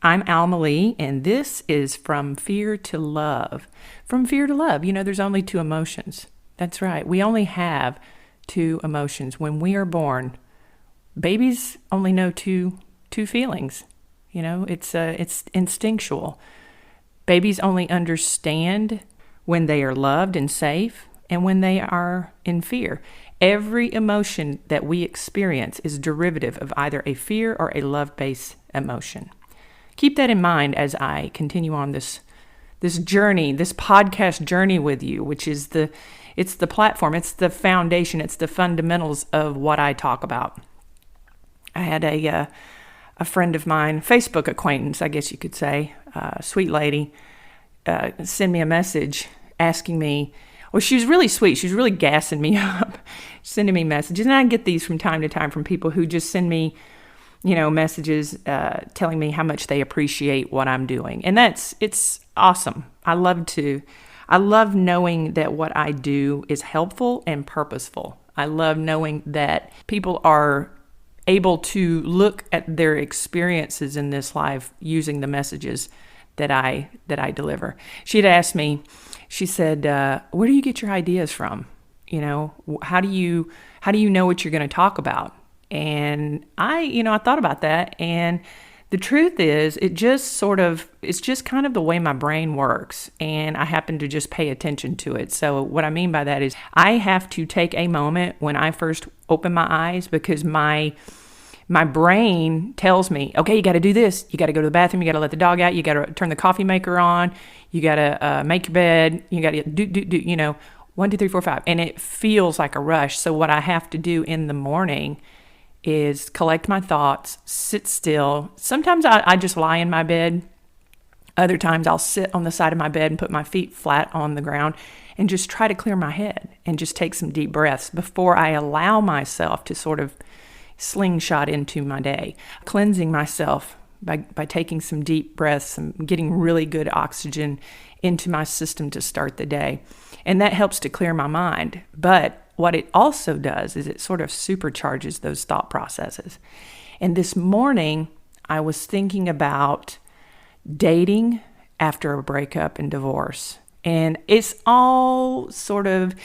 I'm Alma Lee, and this is From Fear to Love. From fear to love. There's only two emotions. That's right. We only have two emotions. When we are born, babies only know two feelings. It's instinctual. Babies only understand when they are loved and safe and when they are in fear. Every emotion that we experience is derivative of either a fear or a love-based emotion. Keep that in mind as I continue on this journey, this podcast journey with you, which is it's the platform, it's the foundation, it's the fundamentals of what I talk about. I had a friend of mine, Facebook acquaintance, I guess you could say, sweet lady, send me a message asking me. Well, she was really sweet. She was really gassing me up, sending me messages. And I get these from time to time from people who just send me, messages telling me how much they appreciate what I'm doing. And it's awesome. I love knowing that what I do is helpful and purposeful. I love knowing that people are able to look at their experiences in this life using the messages that I deliver. She had asked me, she said, where do you get your ideas from? How do you know what you're going to talk about? And I thought about that, and the truth is it's just kind of the way my brain works, and I happen to just pay attention to it. So what I mean by that is I have to take a moment when I first open my eyes, because my brain tells me, okay, you got to do this. You got to go to the bathroom. You got to let the dog out. You got to turn the coffee maker on. You got to make your bed. You got to do, 1, 2, 3, 4, 5. And it feels like a rush. So what I have to do in the morning is collect my thoughts, sit still. Sometimes I just lie in my bed. Other times I'll sit on the side of my bed and put my feet flat on the ground and just try to clear my head and just take some deep breaths before I allow myself to sort of slingshot into my day, cleansing myself by taking some deep breaths and getting really good oxygen into my system to start the day. And that helps to clear my mind. But what it also does is it sort of supercharges those thought processes. And this morning, I was thinking about dating after a breakup and divorce. And it's all sort of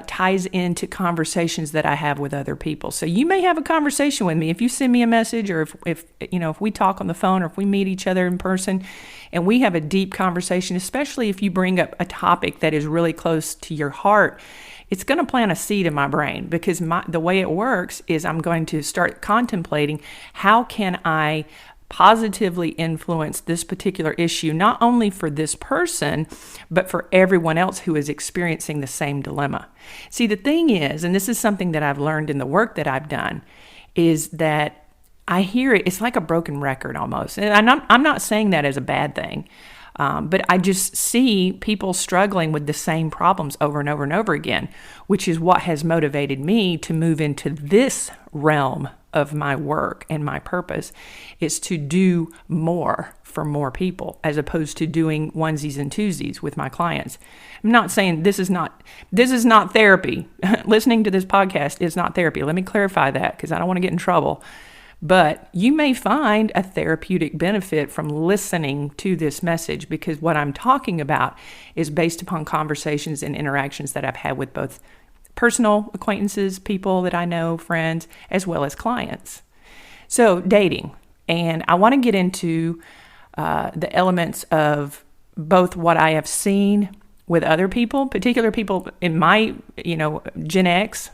ties into conversations that I have with other people. So you may have a conversation with me if you send me a message, or if we talk on the phone, or if we meet each other in person and we have a deep conversation, especially if you bring up a topic that is really close to your heart. It's going to plant a seed in my brain, because the way it works is I'm going to start contemplating, how can I positively influence this particular issue, not only for this person, but for everyone else who is experiencing the same dilemma. See, the thing is, and this is something that I've learned in the work that I've done, is that I hear it's like a broken record almost. And I'm not saying that as a bad thing. But I just see people struggling with the same problems over and over and over again, which is what has motivated me to move into this realm of my work. And my purpose is to do more for more people, as opposed to doing onesies and twosies with my clients. I'm not saying this is not therapy. Listening to this podcast is not therapy. Let me clarify that, because I don't want to get in trouble. But you may find a therapeutic benefit from listening to this message, because what I'm talking about is based upon conversations and interactions that I've had with both personal acquaintances, people that I know, friends, as well as clients. So dating. And I want to get into the elements of both what I have seen with other people, particular people in my, Gen X,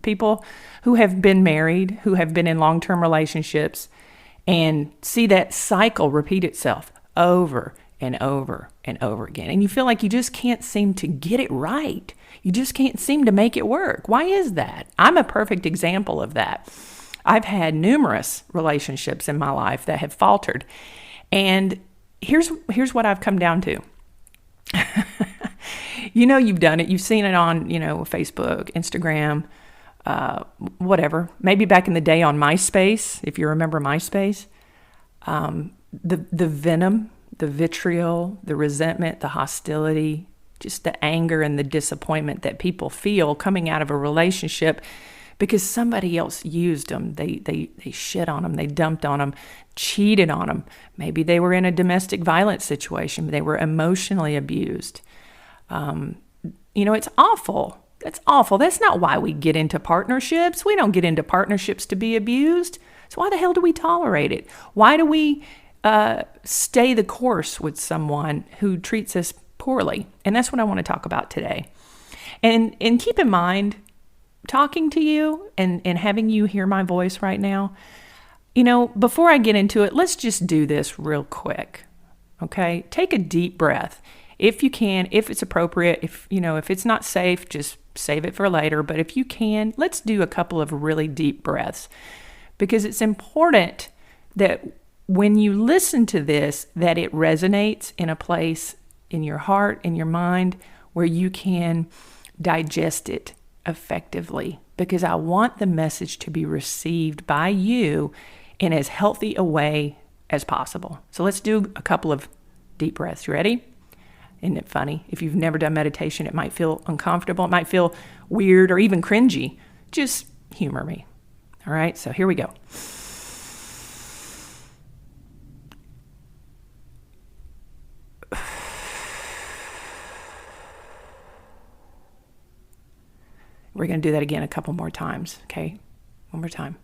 people who have been married, who have been in long-term relationships, and see that cycle repeat itself over and over and over again. And you feel like you just can't seem to get it right. You just can't seem to make it work. Why is that? I'm a perfect example of that. I've had numerous relationships in my life that have faltered. And here's what I've come down to. You've done it. You've seen it on, Facebook, Instagram, whatever. Maybe back in the day on MySpace, if you remember MySpace. The venom, the vitriol, the resentment, the hostility, just the anger and the disappointment that people feel coming out of a relationship because somebody else used them. They shit on them. They dumped on them, cheated on them. Maybe they were in a domestic violence situation. They were emotionally abused. It's awful. That's awful. That's not why we get into partnerships. We don't get into partnerships to be abused. So why the hell do we tolerate it? Why do we stay the course with someone who treats us poorly? And that's what I want to talk about today. And keep in mind, talking to you and having you hear my voice right now, before I get into it, let's just do this real quick. Okay? Take a deep breath. If you can, if it's appropriate, if it's not safe, just save it for later. But if you can, let's do a couple of really deep breaths, because it's important that when you listen to this, that it resonates in a place in your heart, in your mind, where you can digest it effectively, because I want the message to be received by you in as healthy a way as possible. So let's do a couple of deep breaths. You ready? Isn't it funny? If you've never done meditation, it might feel uncomfortable. It might feel weird or even cringy. Just humor me. All right, so here we go. We're going to do that again a couple more times, okay? One more time.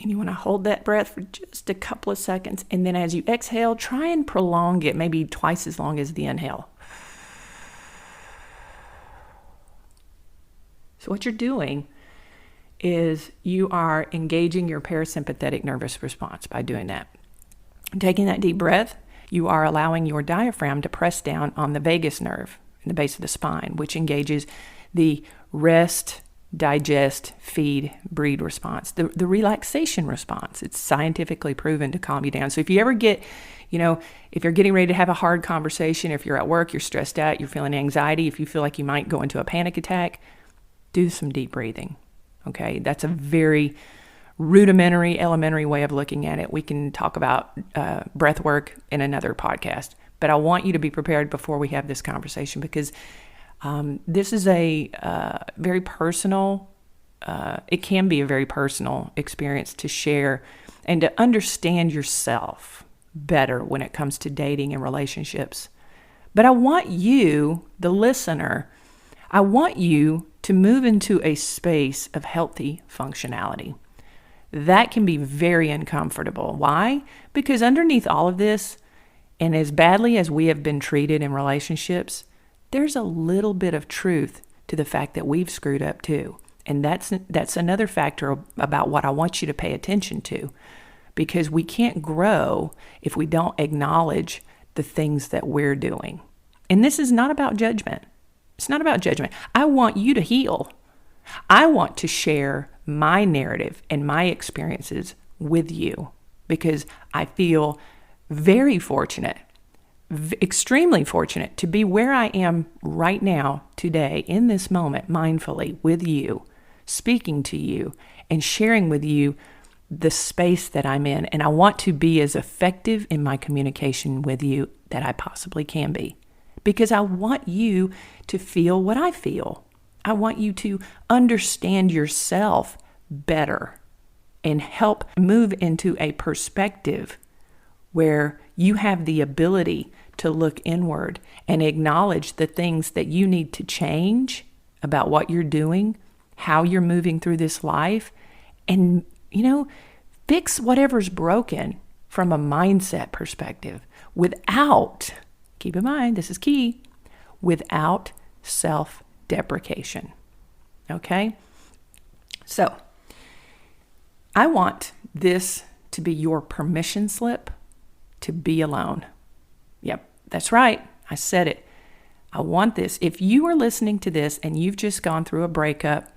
And you want to hold that breath for just a couple of seconds. And then as you exhale, try and prolong it, maybe twice as long as the inhale. So what you're doing is you are engaging your parasympathetic nervous response by doing that. Taking that deep breath, you are allowing your diaphragm to press down on the vagus nerve in the base of the spine, which engages the rest, digest, feed, breathe response, the relaxation response. It's scientifically proven to calm you down. So if you ever get, if you're getting ready to have a hard conversation, if you're at work, you're stressed out, you're feeling anxiety, if you feel like you might go into a panic attack, do some deep breathing. Okay, that's a very rudimentary, elementary way of looking at it. We can talk about breath work in another podcast, but I want you to be prepared before we have this conversation, because this is a very personal, it can be a very personal experience to share and to understand yourself better when it comes to dating and relationships. But I want you, the listener, I want you to move into a space of healthy functionality. That can be very uncomfortable. Why? Because underneath all of this, and as badly as we have been treated in relationships, there's a little bit of truth to the fact that we've screwed up too. And that's another factor about what I want you to pay attention to, because we can't grow if we don't acknowledge the things that we're doing. And this is not about judgment. It's not about judgment. I want you to heal. I want to share my narrative and my experiences with you, because I feel very fortunate, extremely fortunate to be where I am right now, today, in this moment, mindfully with you, speaking to you and sharing with you the space that I'm in. And I want to be as effective in my communication with you that I possibly can be, because I want you to feel what I feel. I want you to understand yourself better and help move into a perspective where you have the ability to look inward and acknowledge the things that you need to change about what you're doing, how you're moving through this life, and, fix whatever's broken from a mindset perspective without, keep in mind, this is key, without self-deprecation. Okay? So, I want this to be your permission slip to be alone. Yep, that's right. I said it. I want this. If you are listening to this and you've just gone through a breakup,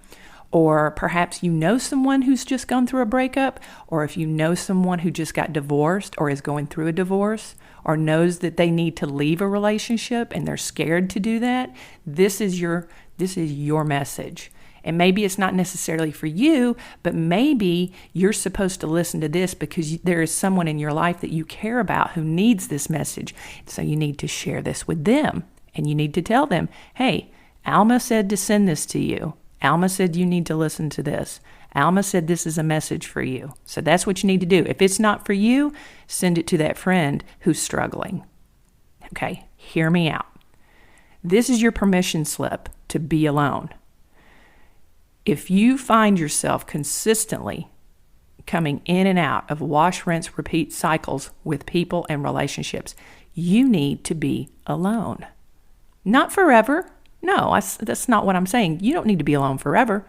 or perhaps you know someone who's just gone through a breakup, or if you know someone who just got divorced or is going through a divorce, or knows that they need to leave a relationship and they're scared to do that, this is your message. And maybe it's not necessarily for you, but maybe you're supposed to listen to this because there is someone in your life that you care about who needs this message. So you need to share this with them, and you need to tell them, hey, Alma said to send this to you. Alma said you need to listen to this. Alma said this is a message for you. So that's what you need to do. If it's not for you, send it to that friend who's struggling. Okay, hear me out. This is your permission slip to be alone. If you find yourself consistently coming in and out of wash, rinse, repeat cycles with people and relationships, you need to be alone. Not forever. No, that's not what I'm saying. You don't need to be alone forever.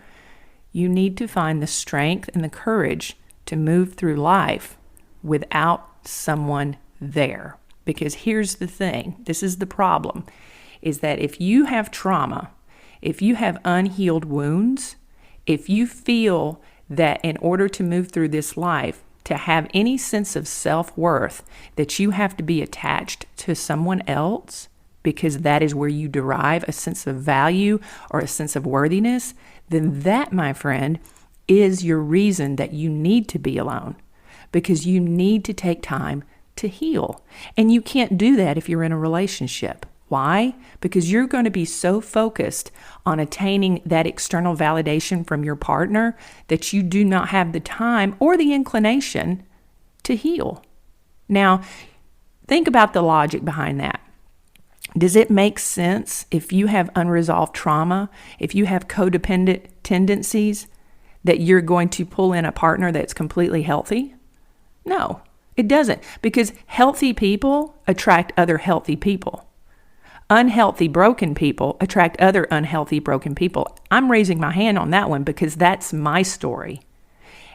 You need to find the strength and the courage to move through life without someone there. Because here's the thing, this is the problem, is that if you have trauma, if you have unhealed wounds, if you feel that in order to move through this life, to have any sense of self-worth, that you have to be attached to someone else, because that is where you derive a sense of value or a sense of worthiness, then that, my friend, is your reason that you need to be alone, because you need to take time to heal. And you can't do that if you're in a relationship. Why? Because you're going to be so focused on attaining that external validation from your partner that you do not have the time or the inclination to heal. Now, think about the logic behind that. Does it make sense if you have unresolved trauma, if you have codependent tendencies, that you're going to pull in a partner that's completely healthy? No, it doesn't, because healthy people attract other healthy people. Unhealthy, broken people attract other unhealthy, broken people. I'm raising my hand on that one because that's my story.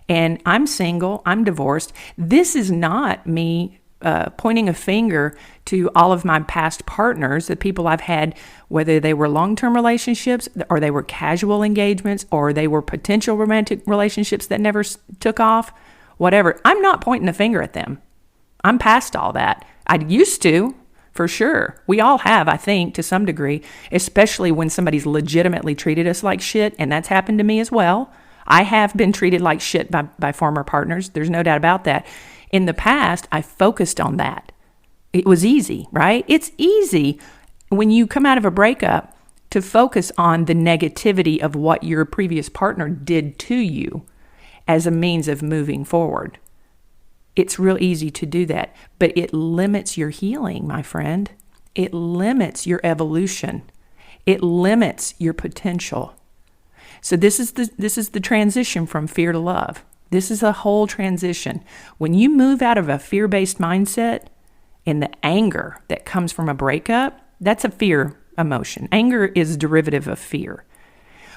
And I'm single, I'm divorced. This is not me pointing a finger to all of my past partners, the people I've had, whether they were long-term relationships or they were casual engagements or they were potential romantic relationships that never took off, whatever. I'm not pointing a finger at them. I'm past all that. I used to, for sure. We all have, I think, to some degree, especially when somebody's legitimately treated us like shit, and that's happened to me as well. I have been treated like shit by former partners. There's no doubt about that. In the past, I focused on that. It was easy, right? It's easy when you come out of a breakup to focus on the negativity of what your previous partner did to you as a means of moving forward. It's real easy to do that, but it limits your healing, my friend. It limits your evolution. It limits your potential. So this is the transition from fear to love. This is a whole transition. When you move out of a fear-based mindset and the anger that comes from a breakup, that's a fear emotion. Anger is derivative of fear.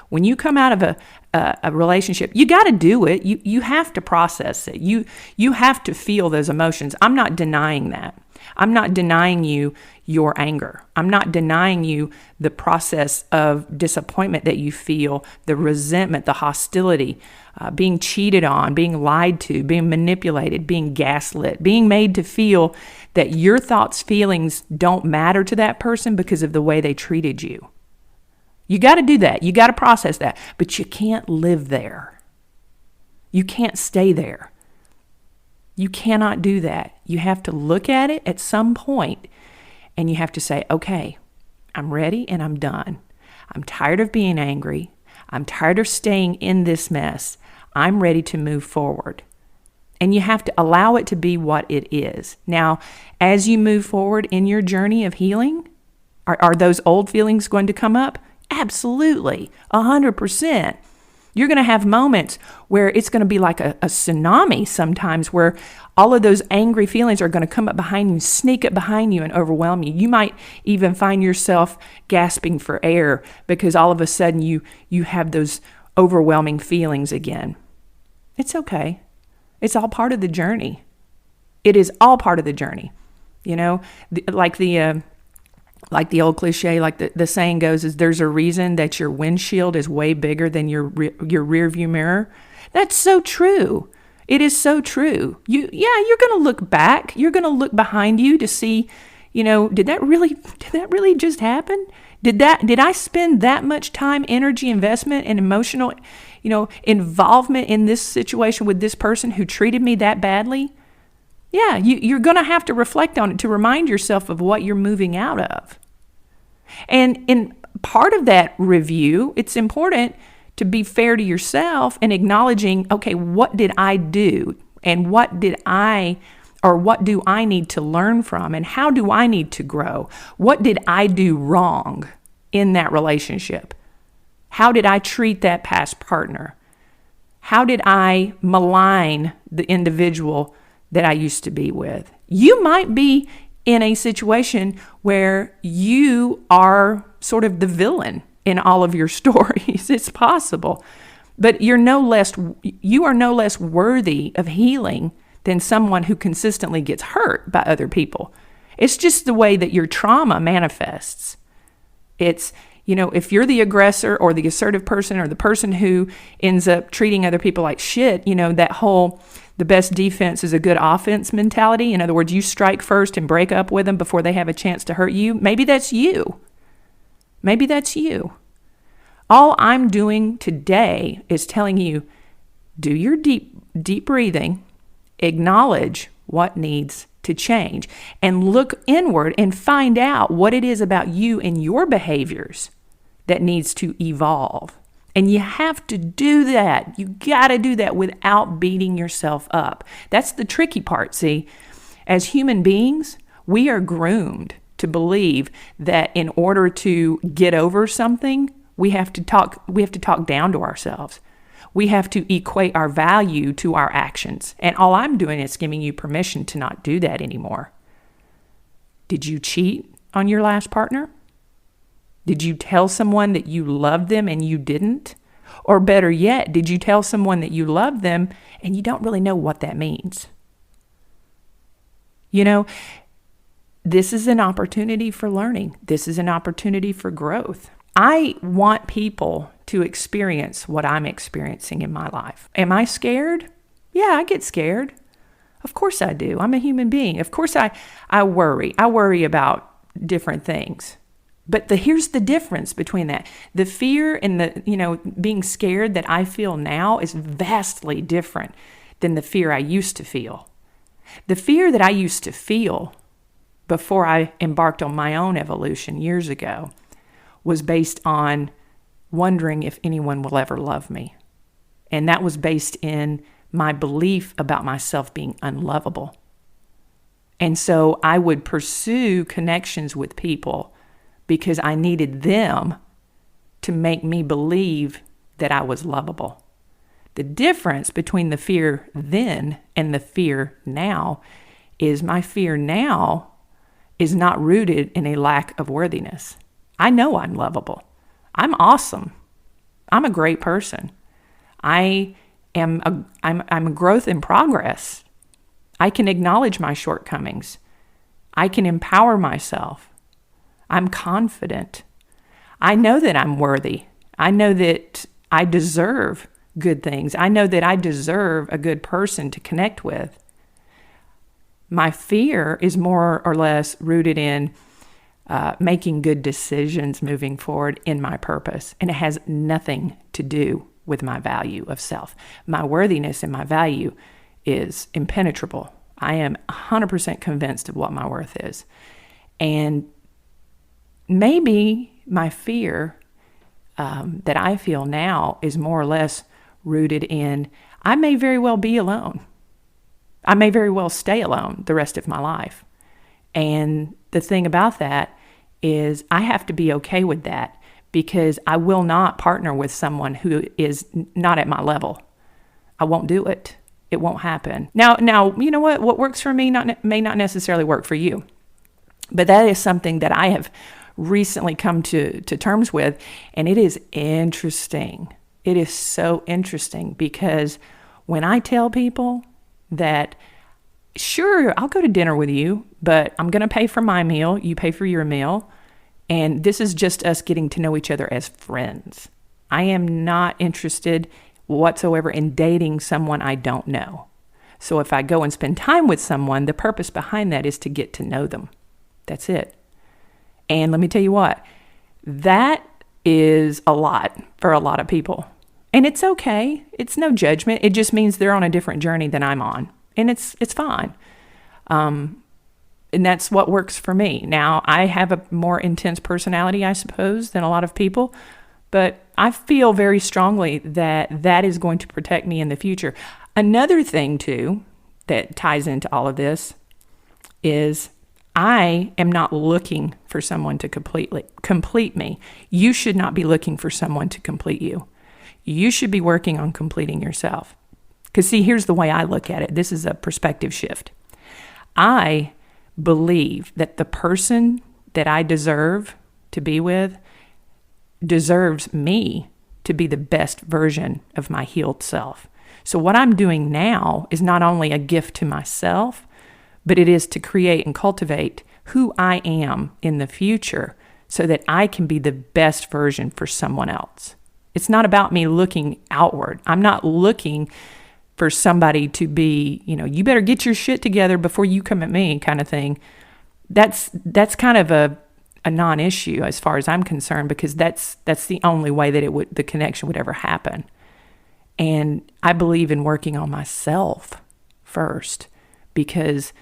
When you come out of a relationship, you got to do it. You have to process it. You have to feel those emotions. I'm not denying that. I'm not denying you your anger. I'm not denying you the process of disappointment that you feel, the resentment, the hostility, being cheated on, being lied to, being manipulated, being gaslit, being made to feel that your thoughts, feelings don't matter to that person because of the way they treated you. You got to do that. You got to process that. But you can't live there. You can't stay there. You cannot do that. You have to look at it at some point and you have to say, okay, I'm ready and I'm done. I'm tired of being angry. I'm tired of staying in this mess. I'm ready to move forward. And you have to allow it to be what it is. Now, as you move forward in your journey of healing, are those old feelings going to come up? Absolutely, 100%. You're going to have moments where it's going to be like a tsunami sometimes, where all of those angry feelings are going to come up behind you, sneak up behind you and overwhelm you. You might even find yourself gasping for air because all of a sudden you have those overwhelming feelings again. It's okay. It's all part of the journey. It is all part of the journey. You know, like the old cliche, like the saying goes, is there's a reason that your windshield is way bigger than your rear view mirror. That's so true. It is so true. You're going to look back. You're going to look behind you to see, did that really just happen? Did I spend that much time, energy, investment, and emotional, involvement in this situation with this person who treated me that badly? Yeah, you're going to have to reflect on it to remind yourself of what you're moving out of. And in part of that review, it's important to be fair to yourself and acknowledging, okay, what did I do? And what do I need to learn from? And how do I need to grow? What did I do wrong in that relationship? How did I treat that past partner? How did I malign the individual that I used to be with? You might be in a situation where you are sort of the villain in all of your stories. It's possible. But you are no less worthy of healing than someone who consistently gets hurt by other people. It's just the way that your trauma manifests. It's, if you're the aggressor or the assertive person or the person who ends up treating other people like shit, that whole the best defense is a good offense mentality. In other words, you strike first and break up with them before they have a chance to hurt you. Maybe that's you. Maybe that's you. All I'm doing today is telling you, do your deep breathing, acknowledge what needs to change, and look inward and find out what it is about you and your behaviors that needs to evolve. And you have to do that. You got to do that without beating yourself up. That's the tricky part, see? As human beings, we are groomed to believe that in order to get over something, we have to talk down to ourselves. We have to equate our value to our actions. And all I'm doing is giving you permission to not do that anymore. Did you cheat on your last partner? Did you tell someone that you loved them and you didn't? Or better yet, did you tell someone that you loved them and you don't really know what that means? This is an opportunity for learning. This is an opportunity for growth. I want people to experience what I'm experiencing in my life. Am I scared? Yeah, I get scared. Of course I do. I'm a human being. Of course I worry. I worry about different things. But here's the difference between that. The fear and the, being scared that I feel now is vastly different than the fear I used to feel. The fear that I used to feel before I embarked on my own evolution years ago was based on wondering if anyone will ever love me. And that was based in my belief about myself being unlovable. And so I would pursue connections with people because I needed them to make me believe that I was lovable. The difference between the fear then and the fear now is my fear now is not rooted in a lack of worthiness. I know I'm lovable. I'm awesome. I'm a great person. I'm a growth in progress. I can acknowledge my shortcomings. I can empower myself. I'm confident. I know that I'm worthy. I know that I deserve good things. I know that I deserve a good person to connect with. My fear is more or less rooted in making good decisions moving forward in my purpose. And it has nothing to do with my value of self. My worthiness and my value is impenetrable. I am 100% convinced of what my worth is. And maybe my fear that I feel now is more or less rooted in I may very well be alone. I may very well stay alone the rest of my life. And the thing about that is I have to be okay with that because I will not partner with someone who is not at my level. I won't do it. It won't happen. Now, you know what? What works for me may not necessarily work for you. But that is something that I have recently come to terms with, and it is interesting. It is so interesting because when I tell people that, sure, I'll go to dinner with you, but I'm going to pay for my meal, you pay for your meal, and this is just us getting to know each other as friends. I am not interested whatsoever in dating someone I don't know. So if I go and spend time with someone, the purpose behind that is to get to know them. That's it. And let me tell you what, that is a lot for a lot of people. And it's okay. It's no judgment. It just means they're on a different journey than I'm on. And it's fine. And that's what works for me. Now, I have a more intense personality, I suppose, than a lot of people, but I feel very strongly that that is going to protect me in the future. Another thing, too, that ties into all of this is I am not looking for someone to complete me. You should not be looking for someone to complete you. You should be working on completing yourself. Because see, here's the way I look at it. This is a perspective shift. I believe that the person that I deserve to be with deserves me to be the best version of my healed self. So what I'm doing now is not only a gift to myself, but it is to create and cultivate who I am in the future so that I can be the best version for someone else. It's not about me looking outward. I'm not looking for somebody to be, you better get your shit together before you come at me kind of thing. That's kind of a non-issue as far as I'm concerned, because that's the only way that the connection would ever happen. And I believe in working on myself first, because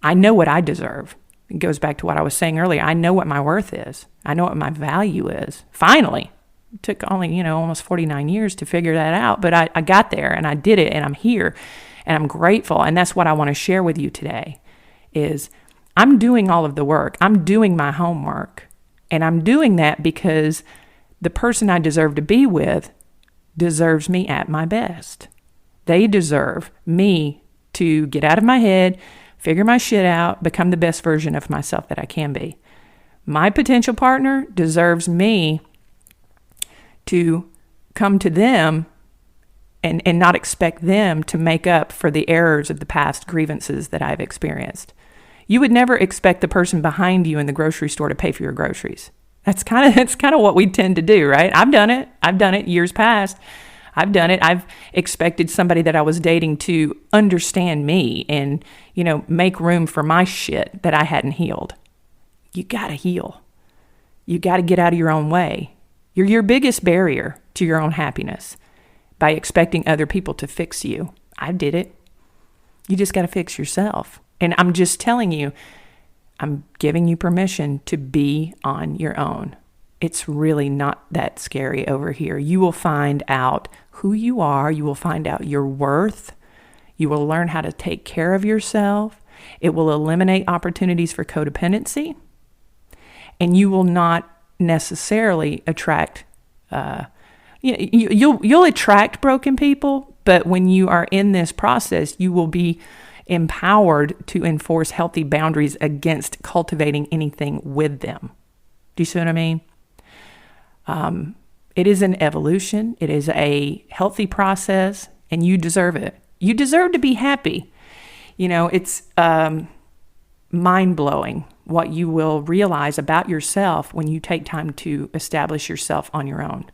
I know what I deserve. It goes back to what I was saying earlier. I know what my worth is. I know what my value is. Finally. It took only, almost 49 years to figure that out, but I got there and I did it and I'm here and I'm grateful. And that's what I want to share with you today is I'm doing all of the work. I'm doing my homework, and I'm doing that because the person I deserve to be with deserves me at my best. They deserve me to get out of my head, figure my shit out, become the best version of myself that I can be. My potential partner deserves me to come to them and not expect them to make up for the errors of the past grievances that I've experienced. You would never expect the person behind you in the grocery store to pay for your groceries. That's kind of what we tend to do, right? I've done it years past. I've done it. I've expected somebody that I was dating to understand me and, make room for my shit that I hadn't healed. You got to heal. You got to get out of your own way. You're your biggest barrier to your own happiness by expecting other people to fix you. I did it. You just got to fix yourself. And I'm just telling you, I'm giving you permission to be on your own. It's really not that scary over here. You will find out who you are. You will find out your worth. You will learn how to take care of yourself. It will eliminate opportunities for codependency. And you will not necessarily attract, you'll attract broken people, but when you are in this process, you will be empowered to enforce healthy boundaries against cultivating anything with them. Do you see what I mean? It is an evolution. It is a healthy process, and you deserve it. You deserve to be happy. It's mind-blowing what you will realize about yourself when you take time to establish yourself on your own,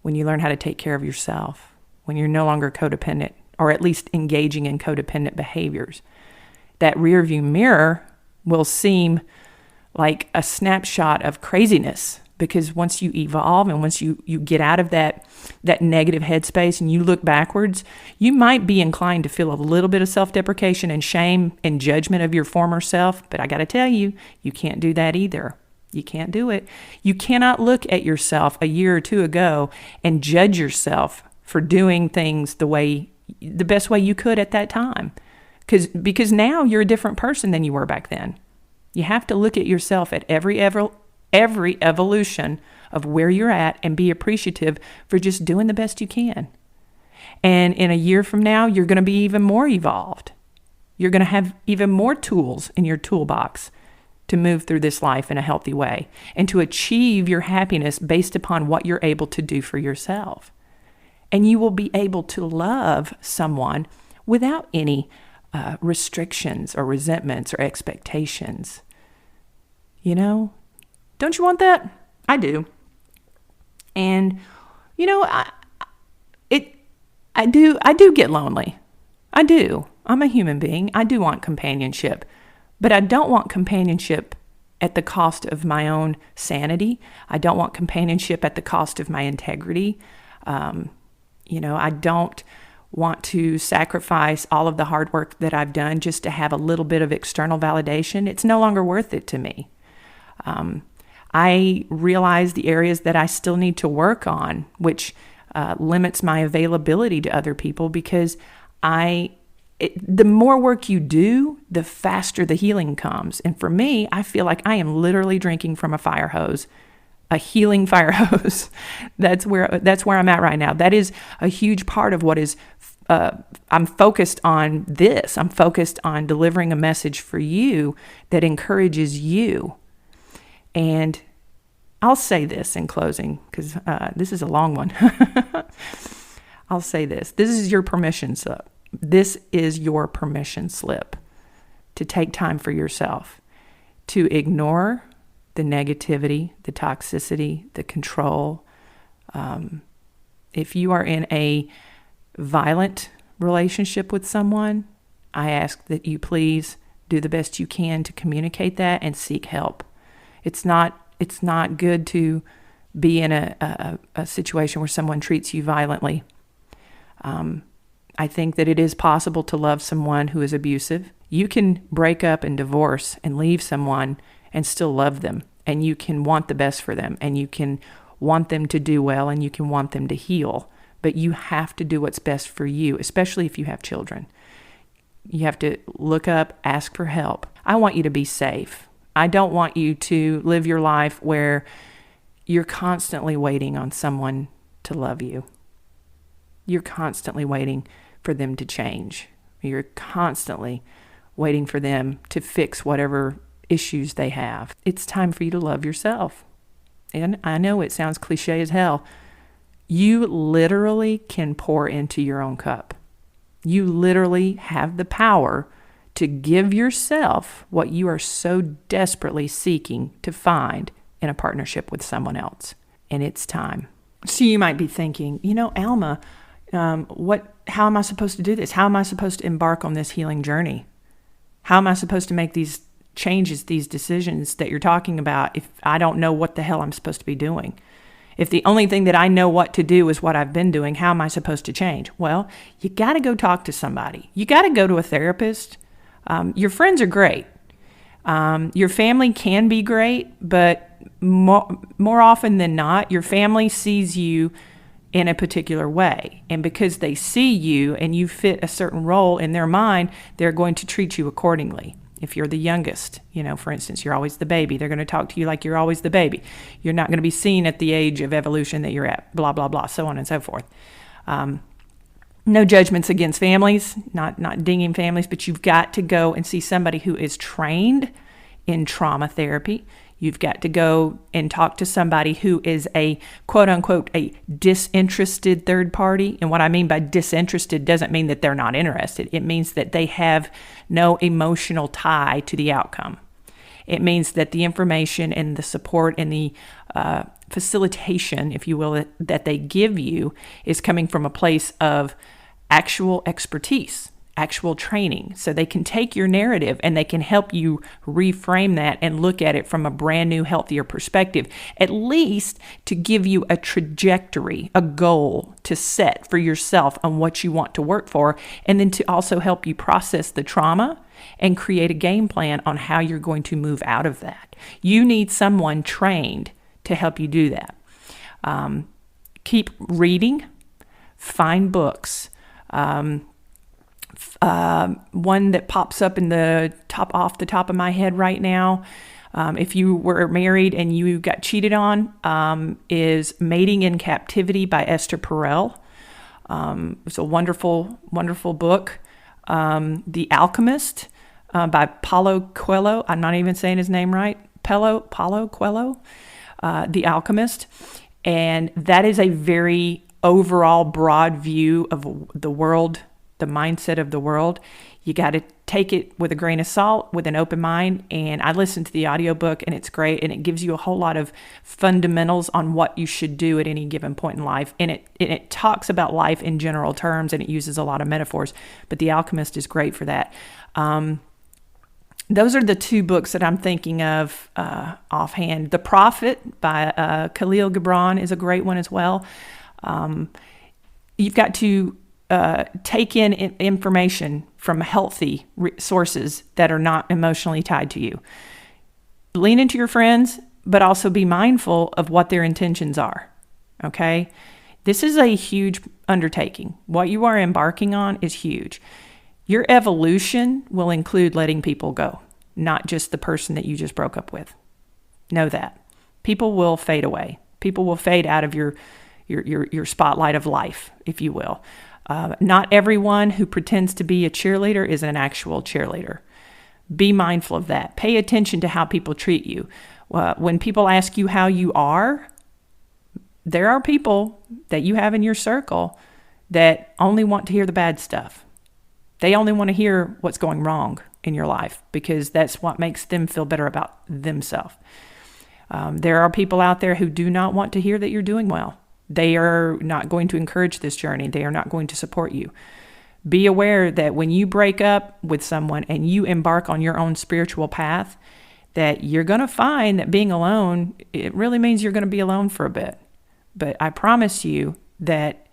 when you learn how to take care of yourself, when you're no longer codependent, or at least engaging in codependent behaviors. That rearview mirror will seem like a snapshot of craziness, because once you evolve and once you get out of that negative headspace and you look backwards, you might be inclined to feel a little bit of self-deprecation and shame and judgment of your former self. But I got to tell you, you can't do that either. You can't do it. You cannot look at yourself a year or two ago and judge yourself for doing things the best way you could at that time. Because now you're a different person than you were back then. You have to look at yourself at every evolution of where you're at and be appreciative for just doing the best you can. And in a year from now, you're going to be even more evolved. You're going to have even more tools in your toolbox to move through this life in a healthy way and to achieve your happiness based upon what you're able to do for yourself. And you will be able to love someone without any restrictions or resentments or expectations. Don't you want that? I do. And, I do get lonely. I do. I'm a human being. I do want companionship. But I don't want companionship at the cost of my own sanity. I don't want companionship at the cost of my integrity. I don't want to sacrifice all of the hard work that I've done just to have a little bit of external validation, it's no longer worth it to me. I realize the areas that I still need to work on, which limits my availability to other people, because the more work you do, the faster the healing comes. And for me, I feel like I am literally drinking from a fire hose, a healing fire hose. That's where I'm at right now. That is a huge part of what is, I'm focused on this. I'm focused on delivering a message for you that encourages you. And I'll say this in closing, because this is a long one. I'll say this. This is your permission slip. This is your permission slip to take time for yourself, to ignore the negativity, the toxicity, the control. If you are in a violent relationship with someone, I ask that you please do the best you can to communicate that and seek help. It's not good to be in a situation where someone treats you violently. I think that it is possible to love someone who is abusive. You can break up and divorce and leave someone and still love them. And you can want the best for them. And you can want them to do well, and you can want them to heal. But you have to do what's best for you, especially if you have children. You have to look up, ask for help. I want you to be safe. I don't want you to live your life where you're constantly waiting on someone to love you. You're constantly waiting for them to change. You're constantly waiting for them to fix whatever issues they have. It's time for you to love yourself. And I know it sounds cliche as hell. You literally can pour into your own cup. You literally have the power to give yourself what you are so desperately seeking to find in a partnership with someone else. And it's time. So you might be thinking, Alma, how am I supposed to do this? How am I supposed to embark on this healing journey? How am I supposed to make these changes, these decisions that you're talking about, if I don't know what the hell I'm supposed to be doing? If the only thing that I know what to do is what I've been doing, how am I supposed to change? Well, you got to go talk to somebody. You got to go to a therapist. Your friends are great. Your family can be great, but more often than not, your family sees you in a particular way. And because they see you and you fit a certain role in their mind, they're going to treat you accordingly. If you're the youngest, for instance, you're always the baby. They're going to talk to you like you're always the baby. You're not going to be seen at the age of evolution that you're at, blah, blah, blah, so on and so forth. No judgments against families, not dinging families, but you've got to go and see somebody who is trained in trauma therapy. You've got to go and talk to somebody who is a quote unquote a disinterested third party. And what I mean by disinterested doesn't mean that they're not interested. It means that they have no emotional tie to the outcome. It means that the information and the support and the facilitation, if you will, that they give you is coming from a place of actual expertise, actual training. So they can take your narrative and they can help you reframe that and look at it from a brand new, healthier perspective, at least to give you a trajectory, a goal to set for yourself on what you want to work for, and then to also help you process the trauma and create a game plan on how you're going to move out of that. You need someone trained to help you do that. Keep reading, find books. One that pops up off the top of my head right now, if you were married and you got cheated on, is Mating in Captivity by Esther Perel. It's a wonderful, wonderful book. The Alchemist by Paulo Coelho. I'm not even saying his name right. Paulo Coelho. The Alchemist. And that is a very overall broad view of the world, the mindset of the world. You got to take it with a grain of salt, with an open mind. And I listened to the audiobook and it's great. And it gives you a whole lot of fundamentals on what you should do at any given point in life. And it talks about life in general terms and it uses a lot of metaphors. But The Alchemist is great for that. Those are the two books that I'm thinking of offhand. The Prophet by Khalil Gibran is a great one as well. You've got to take in information from healthy sources that are not emotionally tied to you. Lean into your friends, but also be mindful of what their intentions are. Okay? This is a huge undertaking. What you are embarking on is huge. Your evolution will include letting people go, not just the person that you just broke up with. Know that. People will fade away. People will fade out of your spotlight of life, if you will. Not everyone who pretends to be a cheerleader is an actual cheerleader. Be mindful of that. Pay attention to how people treat you. When people ask you how you are, there are people that you have in your circle that only want to hear the bad stuff. They only want to hear what's going wrong in your life because that's what makes them feel better about themselves. There are people out there who do not want to hear that you're doing well. They are not going to encourage this journey. They are not going to support you. Be aware that when you break up with someone and you embark on your own spiritual path, that you're going to find that being alone, it really means you're going to be alone for a bit. But I promise you that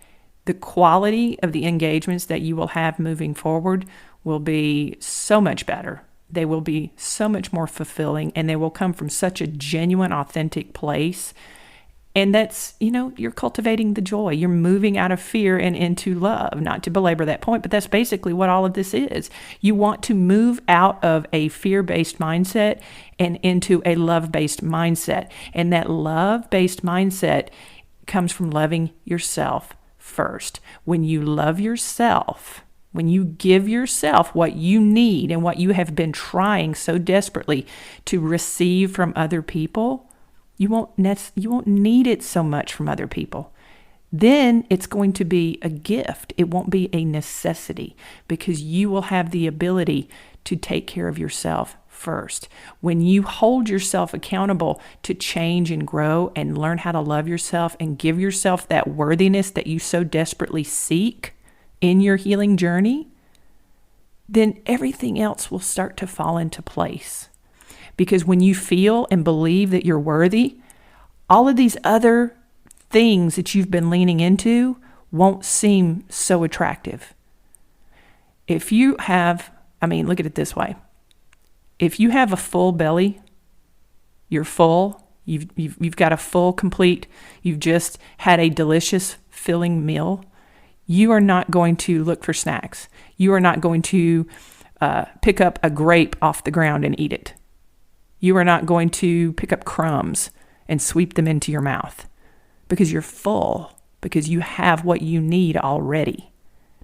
the quality of the engagements that you will have moving forward will be so much better. They will be so much more fulfilling, and they will come from such a genuine, authentic place. And that's, you're cultivating the joy. You're moving out of fear and into love. Not to belabor that point, but that's basically what all of this is. You want to move out of a fear-based mindset and into a love-based mindset. And that love-based mindset comes from loving yourself first. When you love yourself, when you give yourself what you need and what you have been trying so desperately to receive from other people, you won't need it so much from other people. Then it's going to be a gift. It won't be a necessity because you will have the ability to take care of yourself first. When you hold yourself accountable to change and grow and learn how to love yourself and give yourself that worthiness that you so desperately seek in your healing journey, then everything else will start to fall into place. Because when you feel and believe that you're worthy, all of these other things that you've been leaning into won't seem so attractive. If you have, look at it this way. If you have a full belly, you're full, you've got a full, complete, you've just had a delicious, filling meal, you are not going to look for snacks. You are not going to pick up a grape off the ground and eat it. You are not going to pick up crumbs and sweep them into your mouth because you're full, because you have what you need already.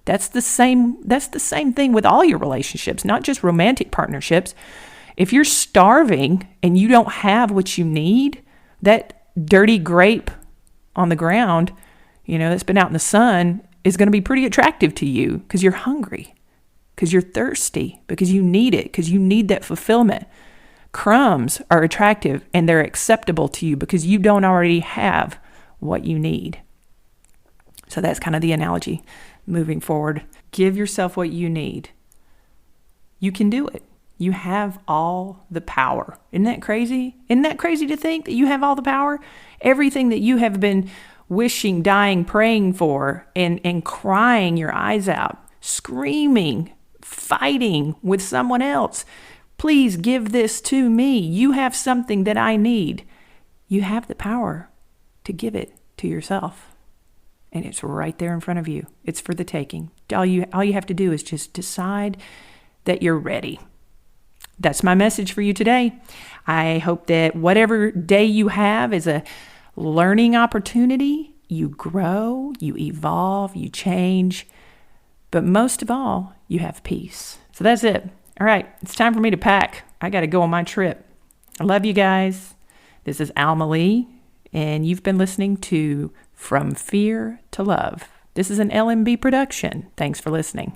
That's the same thing with all your relationships, not just romantic partnerships. If you're starving and you don't have what you need, that dirty grape on the ground, that's been out in the sun is going to be pretty attractive to you because you're hungry, because you're thirsty, because you need it, because you need that fulfillment. Crumbs are attractive and they're acceptable to you because you don't already have what you need. So that's kind of the analogy moving forward. Give yourself what you need. You can do it. You have all the power. Isn't that crazy? Isn't that crazy to think that you have all the power? Everything that you have been wishing, dying, praying for, and crying your eyes out, screaming, fighting with someone else. Please give this to me. You have something that I need. You have the power to give it to yourself. And it's right there in front of you. It's for the taking. All you have to do is just decide that you're ready. That's my message for you today. I hope that whatever day you have is a learning opportunity. You grow, you evolve, you change. But most of all, you have peace. So that's it. All right, it's time for me to pack. I got to go on my trip. I love you guys. This is Alma Lee, and you've been listening to From Fear to Love. This is an LMB production. Thanks for listening.